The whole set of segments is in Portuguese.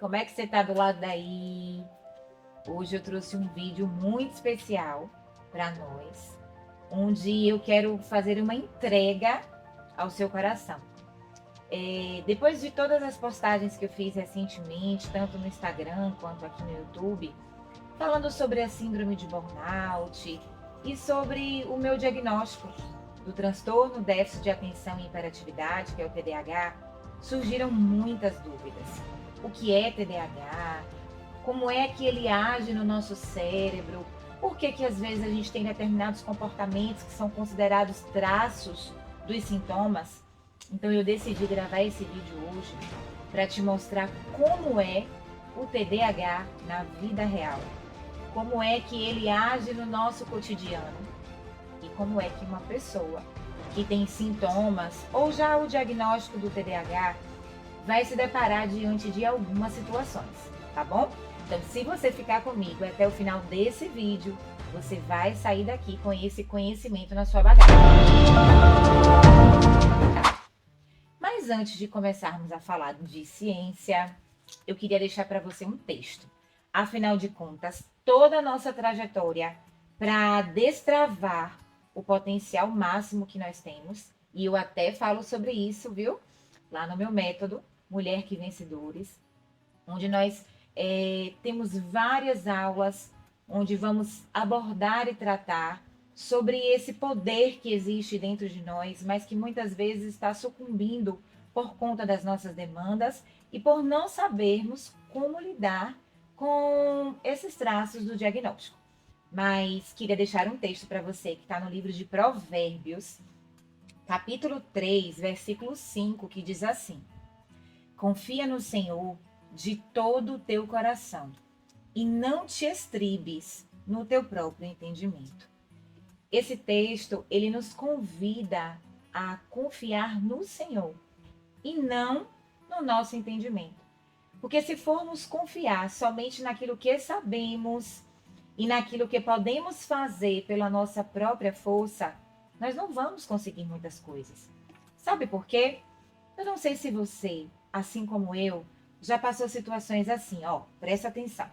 como é que você tá do lado daí? Hoje eu trouxe um vídeo muito especial para nós, onde eu quero fazer uma entrega ao seu coração. Depois de todas as postagens que eu fiz recentemente, tanto no Instagram quanto aqui no YouTube, falando sobre a síndrome de burnout e sobre o meu diagnóstico do transtorno déficit de atenção e hiperatividade, que é o TDAH, surgiram muitas dúvidas. O que é TDAH? Como é que ele age no nosso cérebro? Por que que às vezes a gente tem determinados comportamentos que são considerados traços dos sintomas? Então eu decidi gravar esse vídeo hoje para te mostrar como é o TDAH na vida real. Como é que ele age no nosso cotidiano e como é que uma pessoa que tem sintomas ou já o diagnóstico do TDAH vai se deparar diante de algumas situações, tá bom? Então, se você ficar comigo até o final desse vídeo, você vai sair daqui com esse conhecimento na sua bagagem. Mas antes de começarmos a falar de ciência, eu queria deixar para você um texto. Afinal de contas, toda a nossa trajetória para destravar o potencial máximo que nós temos, e eu até falo sobre isso, viu? Lá no meu método, Mulher que Vencedores, onde nós temos várias aulas, onde vamos abordar e tratar sobre esse poder que existe dentro de nós, mas que muitas vezes está sucumbindo por conta das nossas demandas e por não sabermos como lidar com esses traços do diagnóstico. Mas queria deixar um texto para você que está no livro de Provérbios, capítulo 3, versículo 5, que diz assim: confia no Senhor de todo o teu coração e não te estribes no teu próprio entendimento. Esse texto, ele nos convida a confiar no Senhor e não no nosso entendimento. Porque se formos confiar somente naquilo que sabemos e naquilo que podemos fazer pela nossa própria força, nós não vamos conseguir muitas coisas. Sabe por quê? Eu não sei se você, assim como eu, já passou situações assim, ó, presta atenção.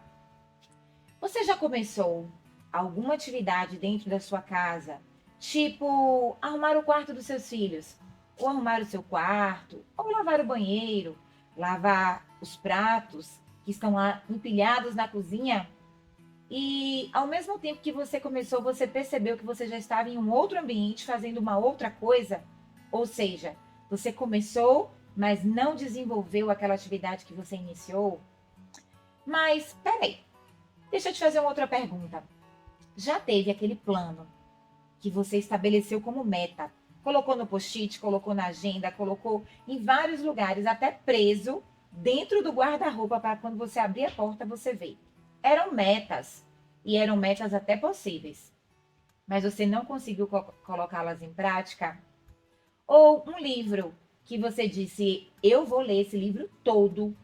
Você já começou alguma atividade dentro da sua casa, tipo arrumar o quarto dos seus filhos, ou arrumar o seu quarto, ou lavar o banheiro, lavar os pratos que estão lá empilhados na cozinha? E ao mesmo tempo que você começou, você percebeu que você já estava em um outro ambiente, fazendo uma outra coisa? Ou seja, você começou, mas não desenvolveu aquela atividade que você iniciou? Mas, peraí, deixa eu te fazer uma outra pergunta. Já teve aquele plano que você estabeleceu como meta? Colocou no post-it, colocou na agenda, colocou em vários lugares, até preso dentro do guarda-roupa para quando você abrir a porta você ver. Eram metas, e eram metas até possíveis, mas você não conseguiu colocá-las em prática? Ou um livro que você disse, eu vou ler esse livro todo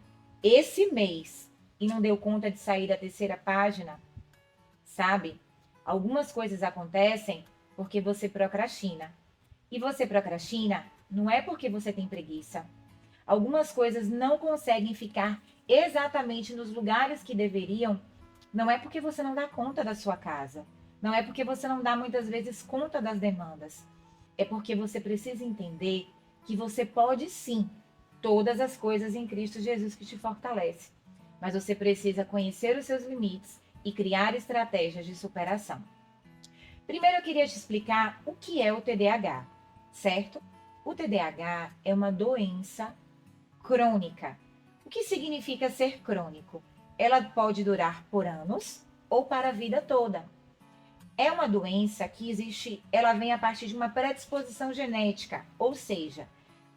esse mês, e não deu conta de sair da terceira página? Sabe? Algumas coisas acontecem porque você procrastina. E você procrastina não é porque você tem preguiça. Algumas coisas não conseguem ficar exatamente nos lugares que deveriam. Não é porque você não dá conta da sua casa. Não é porque você não dá muitas vezes conta das demandas. É porque você precisa entender que você pode sim todas as coisas em Cristo Jesus que te fortalece. Mas você precisa conhecer os seus limites e criar estratégias de superação. Primeiro eu queria te explicar o que é o TDAH, certo? O TDAH é uma doença crônica. O que significa ser crônico? Ela pode durar por anos ou para a vida toda. É uma doença que existe, ela vem a partir de uma predisposição genética, ou seja,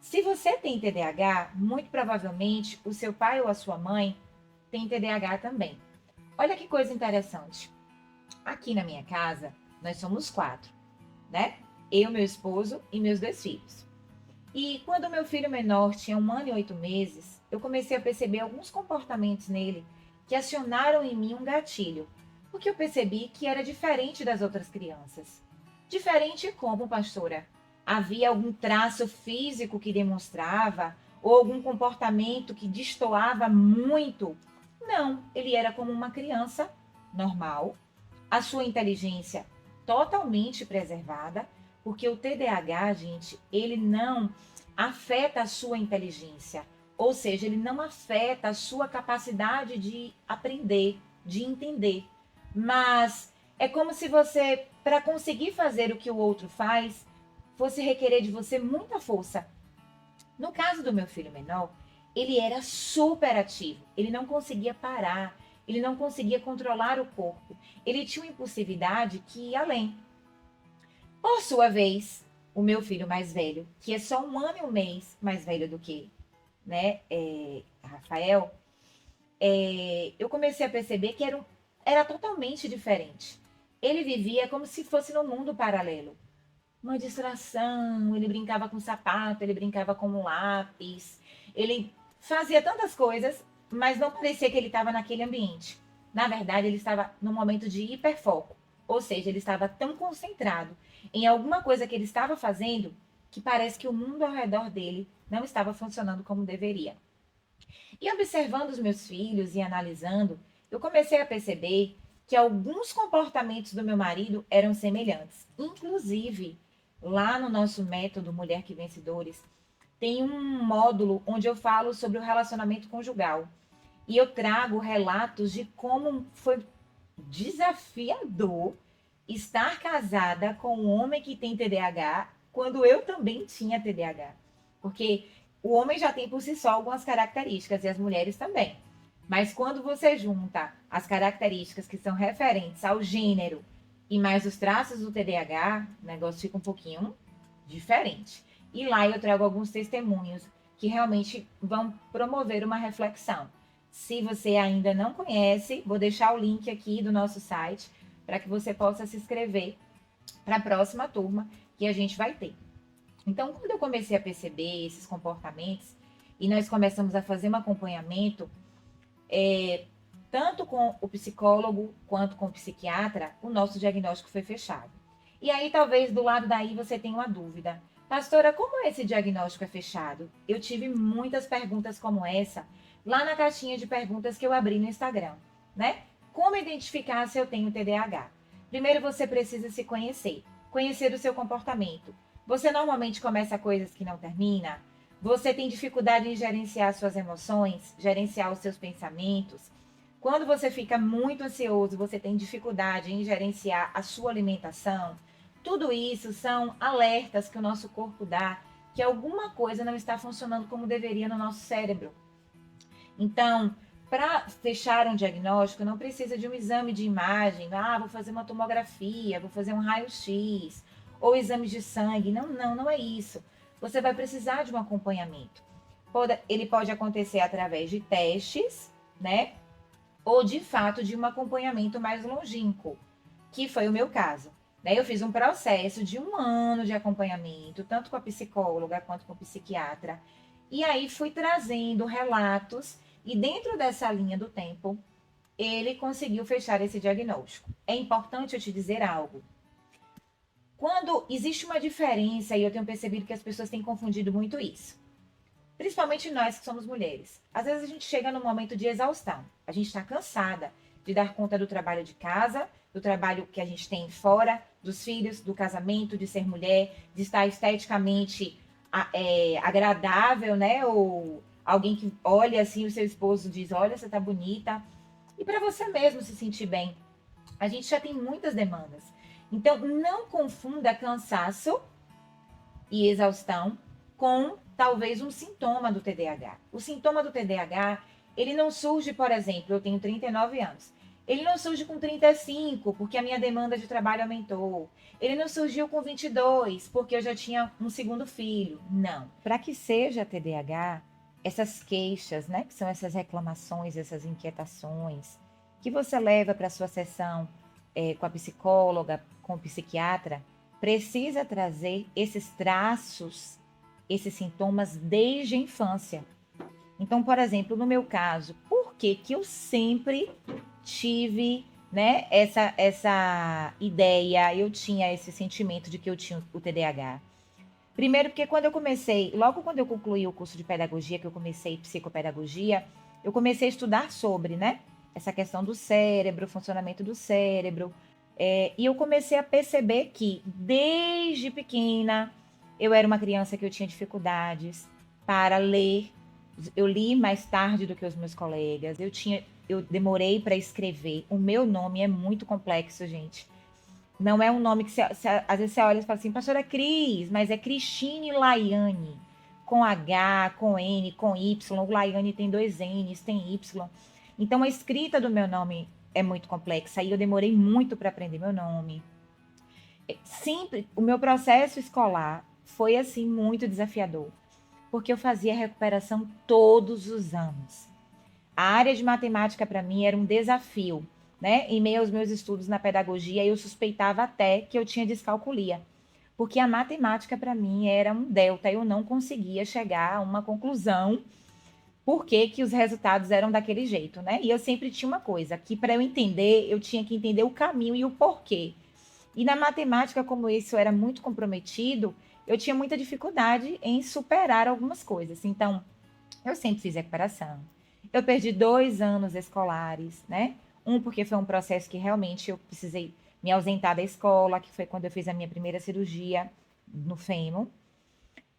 se você tem TDAH, muito provavelmente o seu pai ou a sua mãe tem TDAH também. Olha que coisa interessante. Aqui na minha casa, nós somos 4, né? Eu, meu esposo e meus 2 filhos. E quando meu filho menor tinha 1 ano e 8 meses, eu comecei a perceber alguns comportamentos nele que acionaram em mim um gatilho, porque eu percebi que era diferente das outras crianças. Diferente como, pastora? Havia algum traço físico que demonstrava? ou algum comportamento que destoava muito. Não, ele era como uma criança normal, a sua inteligência totalmente preservada, porque o TDAH, gente, ele não afeta a sua inteligência, ou seja, ele não afeta a sua capacidade de aprender, de entender. Mas é como se você, para conseguir fazer o que o outro faz, fosse requerer de você muita força. No caso do meu filho menor, ele era super ativo, ele não conseguia parar, ele não conseguia controlar o corpo, ele tinha uma impulsividade que ia além. Por sua vez, o meu filho mais velho, que é só 1 ano e 1 mês mais velho do que, né, Rafael, eu comecei a perceber que era totalmente diferente. Ele vivia como se fosse num mundo paralelo. Uma distração, ele brincava com sapato, ele brincava com um lápis, ele fazia tantas coisas, mas não parecia que ele estava naquele ambiente. Na verdade, ele estava num momento de hiperfoco, ou seja, ele estava tão concentrado em alguma coisa que ele estava fazendo que parece que o mundo ao redor dele não estava funcionando como deveria. E observando os meus filhos e analisando, eu comecei a perceber que alguns comportamentos do meu marido eram semelhantes. Inclusive, lá no nosso método Mulher que Vencedores, tem um módulo onde eu falo sobre o relacionamento conjugal. E eu trago relatos de como foi desafiador estar casada com um homem que tem TDAH, quando eu também tinha TDAH. Porque o homem já tem por si só algumas características e as mulheres também. Mas quando você junta as características que são referentes ao gênero e mais os traços do TDAH, o negócio fica um pouquinho diferente. E lá eu trago alguns testemunhos que realmente vão promover uma reflexão. Se você ainda não conhece, vou deixar o link aqui do nosso site para que você possa se inscrever para a próxima turma que a gente vai ter. Então, quando eu comecei a perceber esses comportamentos e nós começamos a fazer um acompanhamento, tanto com o psicólogo quanto com o psiquiatra, o nosso diagnóstico foi fechado. E aí, talvez do lado daí você tenha uma dúvida. Pastora, como esse diagnóstico é fechado? Eu tive muitas perguntas como essa lá na caixinha de perguntas que eu abri no Instagram, né? Como identificar se eu tenho TDAH? Primeiro você precisa se conhecer o seu comportamento. Você normalmente começa coisas que não termina? Você tem dificuldade em gerenciar suas emoções, gerenciar os seus pensamentos? Quando você fica muito ansioso, você tem dificuldade em gerenciar a sua alimentação? Tudo isso são alertas que o nosso corpo dá que alguma coisa não está funcionando como deveria no nosso cérebro. Então, para fechar um diagnóstico, não precisa de um exame de imagem. Ah, vou fazer uma tomografia, vou fazer um raio-x, ou exames de sangue. Não, não, não é isso. Você vai precisar de um acompanhamento. Ele pode acontecer através de testes, né? Ou de fato de um acompanhamento mais longínquo, que foi o meu caso. Né? Eu fiz um processo de 1 ano de acompanhamento, tanto com a psicóloga quanto com o psiquiatra. E aí fui trazendo relatos e dentro dessa linha do tempo, ele conseguiu fechar esse diagnóstico. É importante eu te dizer algo. Quando existe uma diferença, e eu tenho percebido que as pessoas têm confundido muito isso, principalmente nós que somos mulheres. Às vezes a gente chega num momento de exaustão. A gente está cansada de dar conta do trabalho de casa, do trabalho que a gente tem fora, dos filhos, do casamento, de ser mulher, de estar esteticamente agradável, né? Ou alguém que olha assim o seu esposo e diz, olha, você tá bonita. E para você mesmo se sentir bem. A gente já tem muitas demandas. Então, não confunda cansaço e exaustão com talvez um sintoma do TDAH. O sintoma do TDAH, ele não surge, por exemplo, eu tenho 39 anos. Ele não surge com 35, porque a minha demanda de trabalho aumentou. Ele não surgiu com 22, porque eu já tinha um segundo filho. Não. Para que seja TDAH, essas queixas, né, que são essas reclamações, essas inquietações, que você leva para a sua sessão com a psicóloga, com o psiquiatra, precisa trazer esses traços, esses sintomas desde a infância. Então, por exemplo, no meu caso, por que que eu sempre tive, né, essa ideia, eu tinha esse sentimento de que eu tinha o TDAH? Primeiro porque logo quando eu concluí o curso de pedagogia, que eu comecei psicopedagogia, eu comecei a estudar sobre, né? Essa questão do cérebro, funcionamento do cérebro. E eu comecei a perceber que, desde pequena, eu era uma criança que eu tinha dificuldades para ler. Eu li mais tarde do que os meus colegas. Eu demorei para escrever. O meu nome é muito complexo, gente. Não é um nome que às vezes você olha e fala assim, pastora Cris, mas é Cristine Laiane, com H, com N, com Y. O Laiane tem 2 N's, tem Y. Então a escrita do meu nome é muito complexa. Aí eu demorei muito para aprender meu nome. Sempre, o meu processo escolar foi assim muito desafiador, porque eu fazia recuperação todos os anos. A área de matemática para mim era um desafio, né? Em meio aos meus estudos na pedagogia, eu suspeitava até que eu tinha descalculia, porque a matemática para mim era um delta, eu não conseguia chegar a uma conclusão por que que os resultados eram daquele jeito, né? E eu sempre tinha uma coisa, que para eu entender, eu tinha que entender o caminho e o porquê. E na matemática, como isso era muito comprometido, eu tinha muita dificuldade em superar algumas coisas. Então, eu sempre fiz recuperação. Eu perdi 2 anos escolares, né? Um, porque foi um processo que realmente eu precisei me ausentar da escola, que foi quando eu fiz a minha primeira cirurgia no fêmur.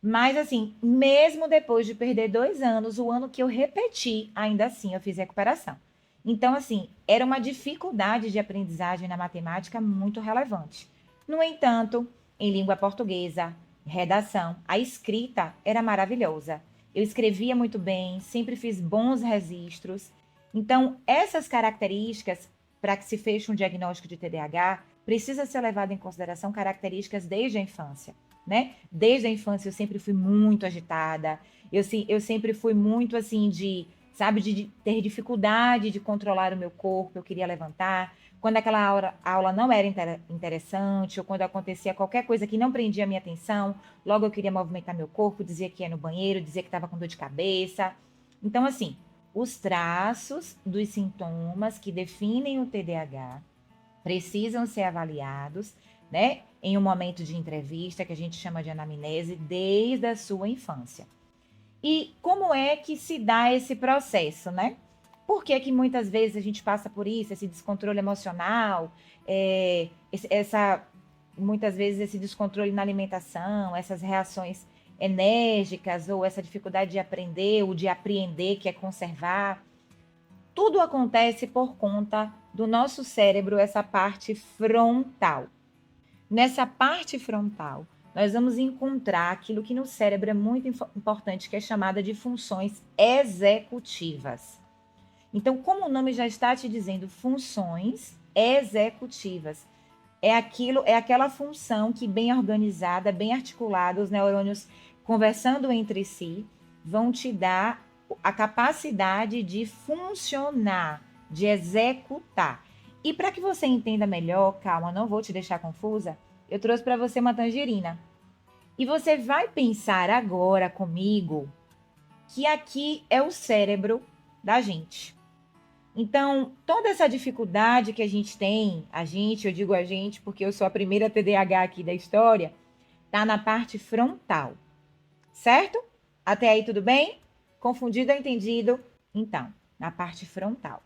Mas, assim, mesmo depois de perder 2 anos, o ano que eu repeti, ainda assim eu fiz recuperação. Então, assim, era uma dificuldade de aprendizagem na matemática muito relevante. No entanto, em língua portuguesa, redação, a escrita era maravilhosa. Eu escrevia muito bem, sempre fiz bons registros. Então, essas características, para que se feche um diagnóstico de TDAH, precisa ser levado em consideração características desde a infância, né? Desde a infância eu sempre fui muito agitada, eu sempre fui muito assim sabe, de ter dificuldade de controlar o meu corpo, eu queria levantar. Quando aquela aula não era interessante, ou quando acontecia qualquer coisa que não prendia a minha atenção, logo eu queria movimentar meu corpo, dizia que ia no banheiro, dizia que estava com dor de cabeça. Então, assim, os traços dos sintomas que definem o TDAH precisam ser avaliados, né, em um momento de entrevista, que a gente chama de anamnese, desde a sua infância. E como é que se dá esse processo, né? Por que que muitas vezes a gente passa por isso, esse descontrole emocional, muitas vezes esse descontrole na alimentação, essas reações enérgicas, ou essa dificuldade de aprender, ou de apreender, que é conservar. Tudo acontece por conta do nosso cérebro, essa parte frontal. Nessa parte frontal, nós vamos encontrar aquilo que no cérebro é muito importante, que é chamada de funções executivas. Então, como o nome já está te dizendo, funções executivas. É aquela função que, bem organizada, bem articulada, os neurônios conversando entre si, vão te dar a capacidade de funcionar, de executar. E para que você entenda melhor, calma, não vou te deixar confusa, eu trouxe para você uma tangerina. E você vai pensar agora comigo que aqui é o cérebro da gente. Então, toda essa dificuldade que a gente tem, eu digo a gente porque eu sou a primeira TDAH aqui da história, tá na parte frontal, certo? Até aí tudo bem? Confundido ou entendido? Então, na parte frontal.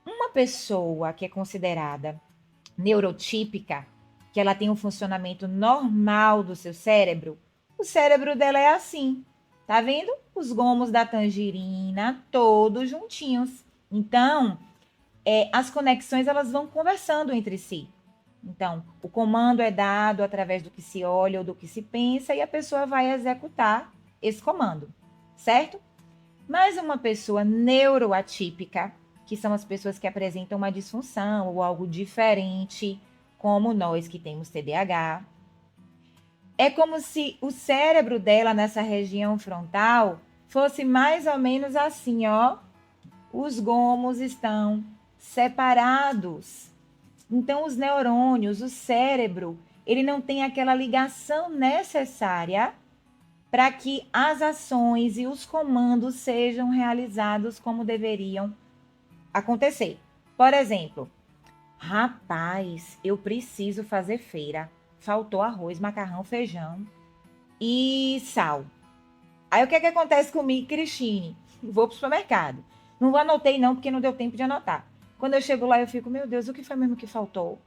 Uma pessoa que é considerada neurotípica, que ela tem um funcionamento normal do seu cérebro, o cérebro dela é assim. Tá vendo? Os gomos da tangerina todos juntinhos. Então, as conexões elas vão conversando entre si. Então, o comando é dado através do que se olha ou do que se pensa e a pessoa vai executar esse comando, certo? Mas uma pessoa neuroatípica, que são as pessoas que apresentam uma disfunção ou algo diferente, como nós que temos TDAH, é como se o cérebro dela nessa região frontal fosse mais ou menos assim, ó. Os gomos estão separados. Então, os neurônios, o cérebro, ele não tem aquela ligação necessária para que as ações e os comandos sejam realizados como deveriam acontecer. Por exemplo, rapaz, eu preciso fazer feira. Faltou arroz, macarrão, feijão. e sal. Aí o que é que acontece comigo, Cristine? Vou pro supermercado. Não anotei não, porque não deu tempo de anotar. Quando eu chego lá, eu fico, meu Deus, o que foi mesmo que faltou?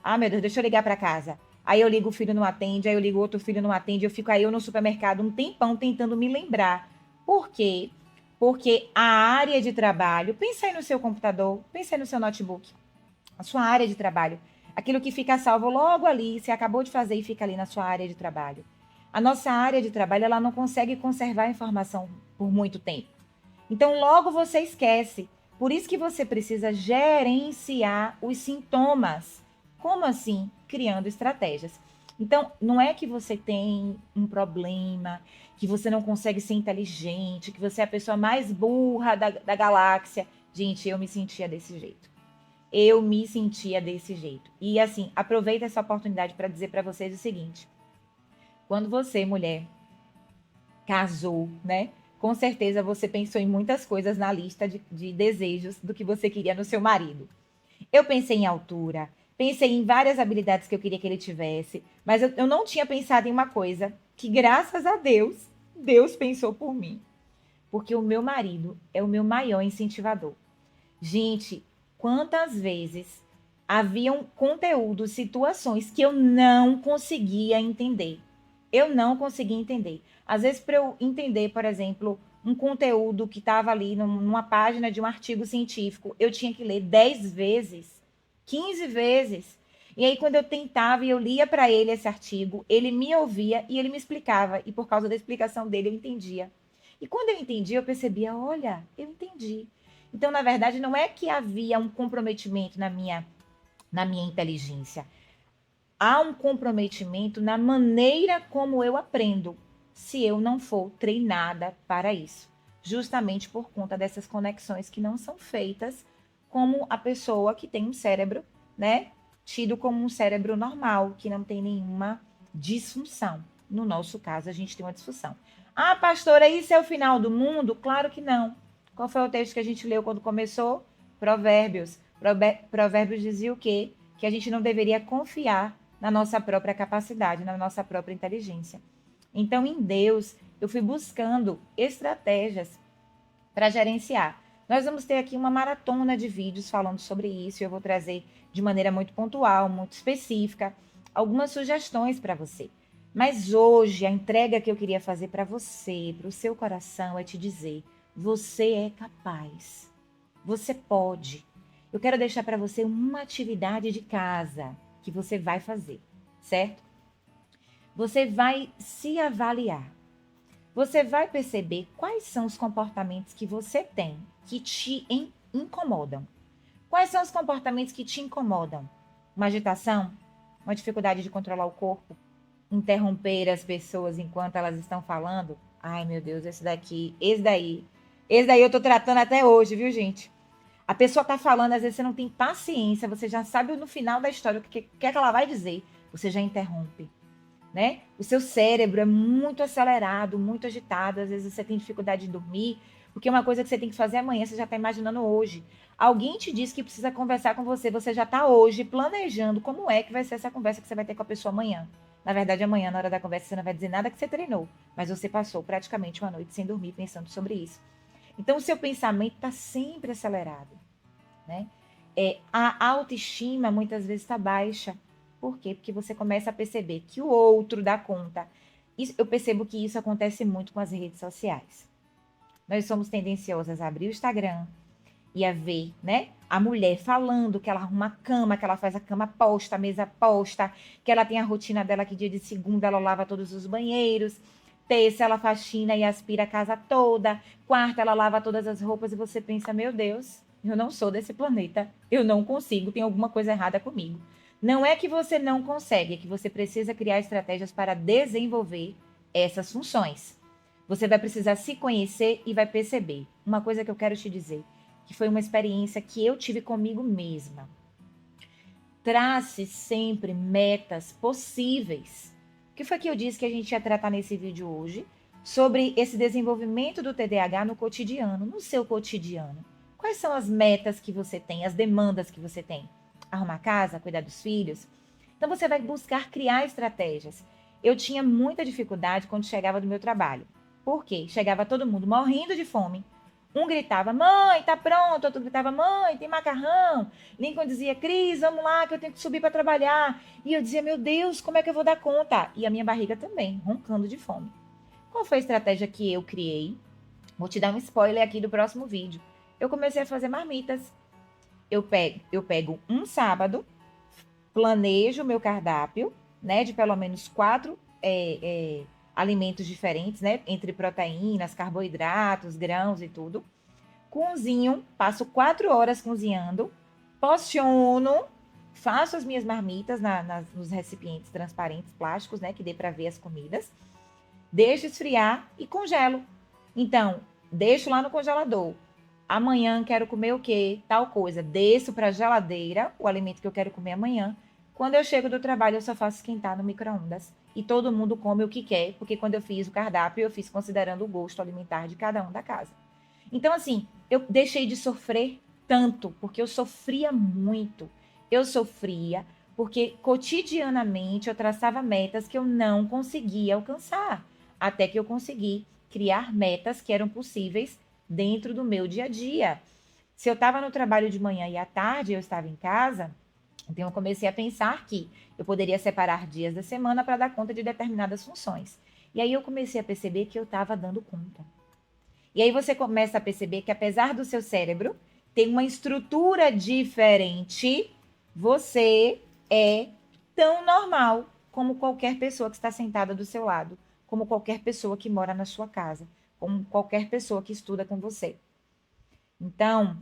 Ah, meu Deus, deixa eu ligar para casa. Aí eu ligo, o filho não atende, aí eu ligo, outro filho não atende, eu fico aí eu no supermercado um tempão tentando me lembrar. Por quê? Porque a área de trabalho, pensa aí no seu computador, pensa aí no seu notebook, a sua área de trabalho, aquilo que fica salvo logo ali, você acabou de fazer e fica ali na sua área de trabalho. A nossa área de trabalho, ela não consegue conservar a informação por muito tempo. Então, logo você esquece. Por isso que você precisa gerenciar os sintomas. Como assim? Criando estratégias. Então, não é que você tem um problema, que você não consegue ser inteligente, que você é a pessoa mais burra da galáxia. Gente, eu me sentia desse jeito. Eu me sentia desse jeito. E assim, aproveita essa oportunidade para dizer para vocês o seguinte: quando você, mulher, casou, né? Com certeza você pensou em muitas coisas na lista de desejos do que você queria no seu marido. Eu pensei em altura, pensei em várias habilidades que eu queria que ele tivesse, mas eu não tinha pensado em uma coisa que, graças a Deus, Deus pensou por mim. Porque o meu marido é o meu maior incentivador. Gente, quantas vezes haviam conteúdos, situações que eu não conseguia entender. Eu não conseguia entender. Às vezes, para eu entender, por exemplo, um conteúdo que estava ali numa página de um artigo científico, eu tinha que ler 10 vezes, 15 vezes. E aí, quando eu tentava e eu lia para ele esse artigo, ele me ouvia e ele me explicava. E por causa da explicação dele, eu entendia. E quando eu entendi, eu percebia: olha, eu entendi. Então, na verdade, não é que havia um comprometimento na minha inteligência. Há um comprometimento na maneira como eu aprendo, se eu não for treinada para isso. Justamente por conta dessas conexões que não são feitas como a pessoa que tem um cérebro, né? Tido como um cérebro normal, que não tem nenhuma disfunção. No nosso caso, a gente tem uma disfunção. Ah, pastora, isso é o final do mundo? Claro que não. Qual foi o texto que a gente leu quando começou? Provérbios. Provérbios dizia o quê? Que a gente não deveria confiar na nossa própria capacidade, na nossa própria inteligência. Então, em Deus, eu fui buscando estratégias para gerenciar. Nós vamos ter aqui uma maratona de vídeos falando sobre isso. Eu vou trazer de maneira muito pontual, muito específica, algumas sugestões para você. Mas hoje, a entrega que eu queria fazer para você, para o seu coração, é te dizer: você é capaz. Você pode. Eu quero deixar para você uma atividade de casa que você vai fazer, certo? Você vai se avaliar. Você vai perceber quais são os comportamentos que você tem que te incomodam. Quais são os comportamentos que te incomodam? Uma agitação? Uma dificuldade de controlar o corpo? Interromper as pessoas enquanto elas estão falando? Ai, meu Deus, esse daí eu tô tratando até hoje, viu, gente? A pessoa tá falando, às vezes você não tem paciência, você já sabe no final da história o que é que ela vai dizer, você já interrompe, né? O seu cérebro é muito acelerado, muito agitado, às vezes você tem dificuldade de dormir, porque é uma coisa que você tem que fazer amanhã, você já está imaginando hoje. Alguém te disse que precisa conversar com você, você já está hoje planejando como é que vai ser essa conversa que você vai ter com a pessoa amanhã. Na verdade, amanhã, na hora da conversa, você não vai dizer nada que você treinou, mas você passou praticamente uma noite sem dormir pensando sobre isso. Então, o seu pensamento está sempre acelerado, né? A autoestima muitas vezes está baixa. Por quê? Porque você começa a perceber que o outro dá conta. Eu percebo que isso acontece muito com as redes sociais. Nós somos tendenciosas a abrir o Instagram e a ver, né? A mulher falando que ela arruma a cama, que ela faz a cama posta, a mesa posta, que ela tem a rotina dela que dia de segunda ela lava todos os banheiros, terça ela faxina e aspira a casa toda, quarta ela lava todas as roupas e você pensa: meu Deus, eu não sou desse planeta, eu não consigo, tem alguma coisa errada comigo. Não é que você não consegue, é que você precisa criar estratégias para desenvolver essas funções. Você vai precisar se conhecer e vai perceber. Uma coisa que eu quero te dizer, que foi uma experiência que eu tive comigo mesma. Trace sempre metas possíveis. O que foi que eu disse que a gente ia tratar nesse vídeo hoje? Sobre esse desenvolvimento do TDAH no cotidiano, no seu cotidiano. Quais são as metas que você tem, as demandas que você tem? Arrumar casa, cuidar dos filhos? Então você vai buscar criar estratégias. Eu tinha muita dificuldade quando chegava do meu trabalho. Por quê? Chegava todo mundo morrendo de fome. Um gritava, mãe, tá pronto. Outro gritava, mãe, tem macarrão. Lincoln dizia, Cris, vamos lá que eu tenho que subir para trabalhar. E eu dizia, meu Deus, como é que eu vou dar conta? E a minha barriga também, roncando de fome. Qual foi a estratégia que eu criei? Vou te dar um spoiler aqui do próximo vídeo. Eu comecei a fazer marmitas. Eu pego um sábado, planejo o meu cardápio, né, de pelo menos 4 alimentos diferentes, né, entre proteínas, carboidratos, grãos e tudo. Cozinho, passo 4 horas cozinhando, porciono, faço as minhas marmitas nos recipientes transparentes plásticos, né, que dê para ver as comidas, deixo esfriar e congelo. Então, deixo lá no congelador. Amanhã quero comer o quê? Tal coisa. Desço para a geladeira o alimento que eu quero comer amanhã. Quando eu chego do trabalho, eu só faço esquentar no micro-ondas. E todo mundo come o que quer, porque quando eu fiz o cardápio, eu fiz considerando o gosto alimentar de cada um da casa. Então, assim, eu deixei de sofrer tanto, porque eu sofria muito. Eu sofria porque cotidianamente eu traçava metas que eu não conseguia alcançar, até que eu consegui criar metas que eram possíveis dentro do meu dia a dia. Se eu estava no trabalho de manhã e à tarde eu estava em casa, então eu comecei a pensar que eu poderia separar dias da semana para dar conta de determinadas funções. E aí eu comecei a perceber que eu estava dando conta. E aí você começa a perceber que apesar do seu cérebro ter uma estrutura diferente, você é tão normal como qualquer pessoa que está sentada do seu lado, como qualquer pessoa que mora na sua casa, como qualquer pessoa que estuda com você. Então,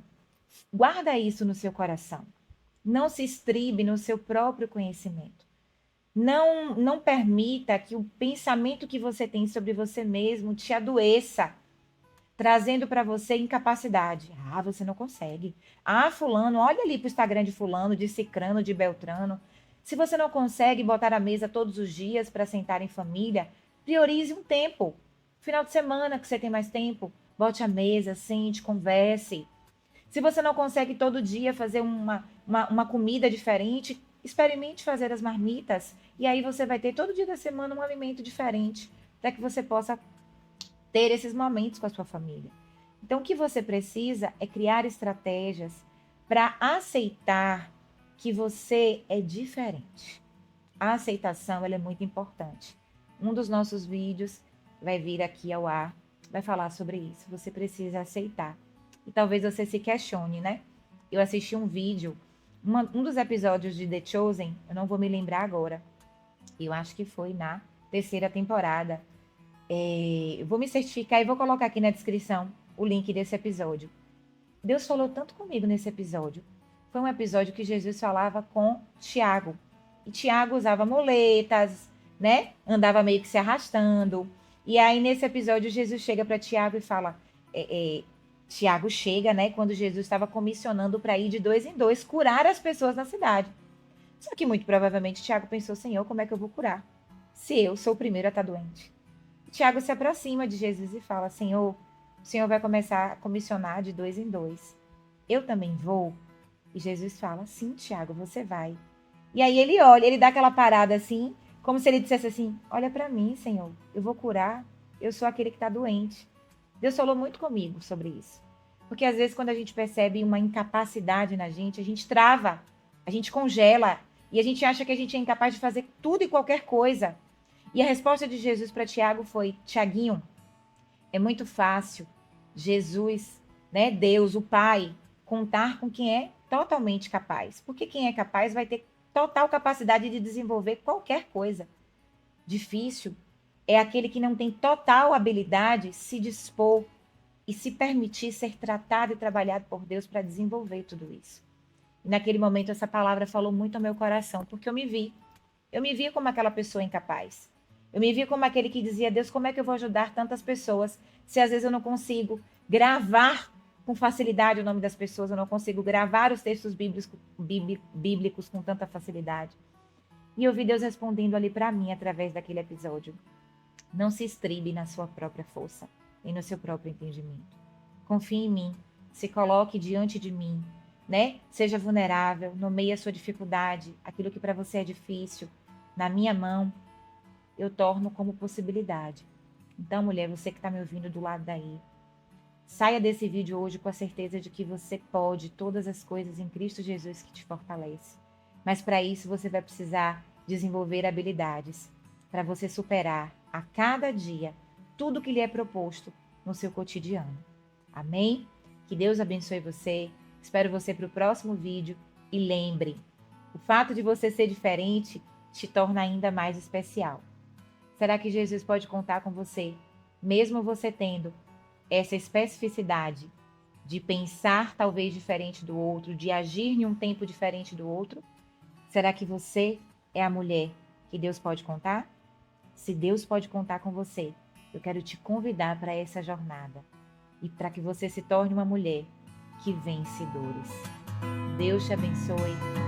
guarda isso no seu coração. Não se estribe no seu próprio conhecimento. Não permita que o pensamento que você tem sobre você mesmo te adoeça, trazendo para você incapacidade. Ah, você não consegue. Ah, fulano, olha ali para o Instagram de fulano, de cicrano, de beltrano. Se você não consegue botar a mesa todos os dias para sentar em família, priorize um tempo. Final de semana que você tem mais tempo, bote a mesa, sente, converse. Se você não consegue todo dia fazer uma comida diferente, experimente fazer as marmitas. E aí você vai ter todo dia da semana um alimento diferente, para que você possa ter esses momentos com a sua família. Então, o que você precisa é criar estratégias para aceitar que você é diferente. A aceitação ela é muito importante. Um dos nossos vídeos vai vir aqui ao ar, vai falar sobre isso. Você precisa aceitar. E talvez você se questione, né? Eu assisti um vídeo, um dos episódios de The Chosen, eu não vou me lembrar agora. Eu acho que foi na 3ª temporada. Eu vou me certificar e vou colocar aqui na descrição o link desse episódio. Deus falou tanto comigo nesse episódio. Foi um episódio que Jesus falava com Tiago. E Tiago usava muletas, né? Andava meio que se arrastando. E aí, nesse episódio, Jesus chega para Tiago e fala... Tiago chega, né? Quando Jesus estava comissionando para ir de 2 em 2 curar as pessoas na cidade. Só que muito provavelmente Tiago pensou, Senhor, como é que eu vou curar? Se eu sou o primeiro a estar doente. Tiago se aproxima de Jesus e fala, Senhor, o Senhor vai começar a comissionar de 2 em 2. Eu também vou? E Jesus fala, sim, Tiago, você vai. E aí ele olha, ele dá aquela parada assim, como se ele dissesse assim, olha para mim, Senhor, eu vou curar, eu sou aquele que está doente. Deus falou muito comigo sobre isso. Porque às vezes quando a gente percebe uma incapacidade na gente, a gente trava, a gente congela e a gente acha que a gente é incapaz de fazer tudo e qualquer coisa. E a resposta de Jesus para Tiago foi, Tiaguinho, é muito fácil Jesus, né, Deus, o Pai, contar com quem é totalmente capaz. Porque quem é capaz vai ter total capacidade de desenvolver qualquer coisa. Difícil é aquele que não tem total habilidade se dispor e se permitir ser tratado e trabalhado por Deus para desenvolver tudo isso. E naquele momento essa palavra falou muito ao meu coração, porque eu me vi. Eu me via como aquela pessoa incapaz. Eu me via como aquele que dizia, Deus, como é que eu vou ajudar tantas pessoas se às vezes eu não consigo gravar com facilidade o nome das pessoas, eu não consigo gravar os textos bíblicos com tanta facilidade. E eu vi Deus respondendo ali para mim através daquele episódio. Não se estribe na sua própria força e no seu próprio entendimento. Confie em mim, se coloque diante de mim, né? Seja vulnerável, nomeie a sua dificuldade, aquilo que para você é difícil, na minha mão. eu torno como possibilidade. Então, mulher, você que está me ouvindo do lado daí, saia desse vídeo hoje com a certeza de que você pode todas as coisas em Cristo Jesus que te fortalece. Mas para isso você vai precisar desenvolver habilidades para você superar a cada dia tudo que lhe é proposto no seu cotidiano. Amém? Que Deus abençoe você. Espero você para o próximo vídeo. E lembre, o fato de você ser diferente te torna ainda mais especial. Será que Jesus pode contar com você, mesmo você tendo essa especificidade de pensar talvez diferente do outro, de agir em um tempo diferente do outro? Será que você é a mulher que Deus pode contar? Se Deus pode contar com você, eu quero te convidar para essa jornada e para que você se torne uma mulher que vence dores. Deus te abençoe.